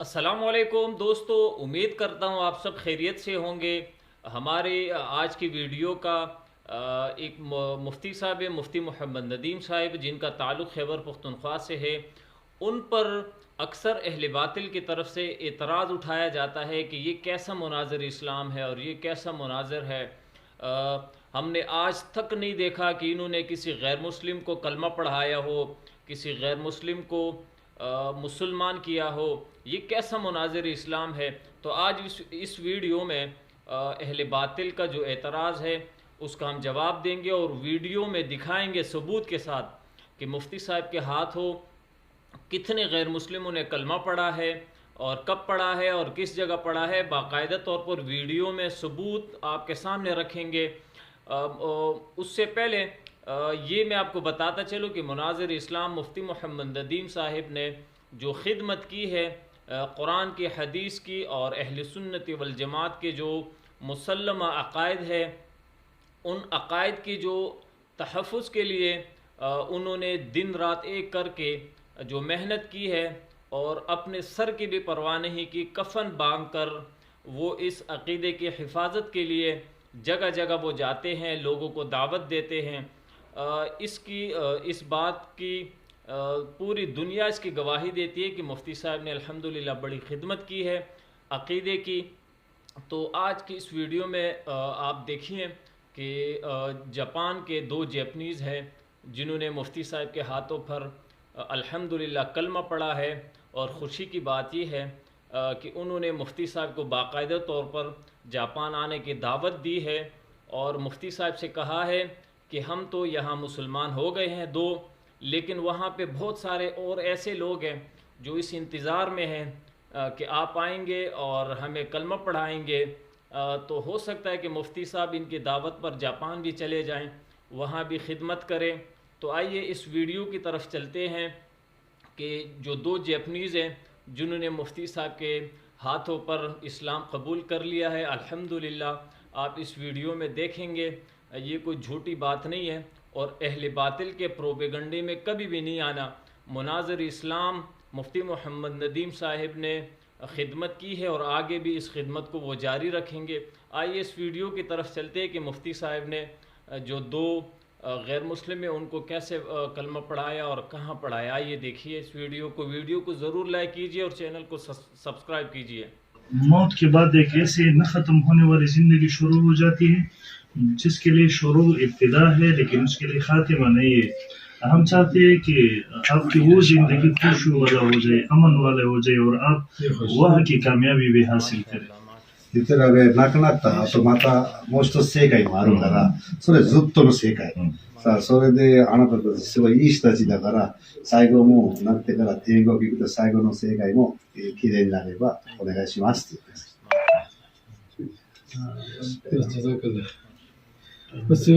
अस्सलाम वालेकुम दोस्तों, उम्मीद करता हूँ आप सब खैरियत से होंगे। हमारे आज की वीडियो का एक मुफ्ती साहब है, मुफ्ती मोहम्मद नदीम साहब, जिनका ताल्लुक़ खैबर पख्तूनख्वा से है। उन पर अक्सर अहले बातिल की तरफ से एतराज़ उठाया जाता है कि ये कैसा मुनाज़र इस्लाम है और ये कैसा मुनाज़र है। हमने आज तक नहीं देखा कि इन्होंने किसी गैर मुस्लिम को कलमा पढ़ाया हो, किसी गैर मुस्लिम को मुसलमान किया हो। ये कैसा मुनाज़र इस्लाम है। तो आज इस वीडियो में अहले बातिल का जो एतराज़ है उसका हम जवाब देंगे और वीडियो में दिखाएंगे सबूत के साथ कि मुफ्ती साहब के हाथों कितने गैर मुस्लिमों ने कलमा पढ़ा है और कब पढ़ा है और किस जगह पढ़ा है। बाकायदा तौर पर वीडियो में सबूत आपके सामने रखेंगे। उससे पहले ये मैं आपको बताता चलूँ कि मुनाज़िर इस्लाम मुफ्ती मोहम्मद नदीम साहिब ने जो खिदमत की है कुरान की, हदीस की और अहले सुन्नत वल जमात के जो मुसल्लमा अक़ायद है, उन अक़ायद की जो तहफ़्फ़ुज़ के लिए उन्होंने दिन रात एक करके जो मेहनत की है और अपने सर की भी परवाह नहीं की, कफ़न बांध कर वो इस अक़ीदे की हिफाजत के लिए जगह जगह वो जाते हैं, लोगों को दावत देते हैं। इस बात की पूरी दुनिया इसकी गवाही देती है कि मुफ्ती साहब ने अल्हम्दुलिल्लाह बड़ी खिदमत की है अक़ीदे की। तो आज की इस वीडियो में आप देखिए कि जापान के दो जैपनीज़ हैं जिन्होंने मुफ्ती साहब के हाथों पर अल्हम्दुलिल्लाह कलमा पढ़ा है। और ख़ुशी की बात यह है कि उन्होंने मुफ्ती साहब को बाकायदा तौर पर जापान आने की दावत दी है और मुफ्ती साहब से कहा है कि हम तो यहाँ मुसलमान हो गए हैं दो, लेकिन वहाँ पे बहुत सारे और ऐसे लोग हैं जो इस इंतज़ार में हैं कि आप आएंगे और हमें कलमा पढ़ाएंगे। तो हो सकता है कि मुफ्ती साहब इनकी दावत पर जापान भी चले जाएं, वहाँ भी खिदमत करें। तो आइए इस वीडियो की तरफ चलते हैं कि जो दो जैपनीज़ हैं जिन्होंने मुफ्ती साहब के हाथों पर इस्लाम कबूल कर लिया है अल्हम्दुलिल्लाह। आप इस वीडियो में देखेंगे, ये कोई झूठी बात नहीं है और अहले बातिल के प्रोपेगंडे में कभी भी नहीं आना। मुनाज़िर इस्लाम मुफ्ती मोहम्मद नदीम साहिब ने खिदमत की है और आगे भी इस खिदमत को वो जारी रखेंगे। आइए इस वीडियो की तरफ चलते हैं कि मुफ्ती साहब ने जो दो गैर मुस्लिम है उनको कैसे कलमा पढ़ाया और कहाँ पढ़ाया। आइए देखिए इस वीडियो को ज़रूर लाइक कीजिए और चैनल को सब्सक्राइब कीजिए। मौत के बाद एक ऐसे न ख़त्म होने वाली ज़िंदगी शुरू हो जाती है जिसके लिए शुरू इब्तिदा है लेकिन उसके लिए खातिमा नहीं है। हम चाहते हैं कि आपकी वो ज़िंदगी खुशी वाला हो जाए, अमन वाला हो जाए और आप वहाँ की कामयाबी भी हासिल करें। 言ってる亡くなった後またもう一つ正解もあるから、それずっとの正解。さあ、それであなたたちすごいいい人たちだから、最後もなってから天国行くと最後の正解も綺麗になればお願いしますって言ってます。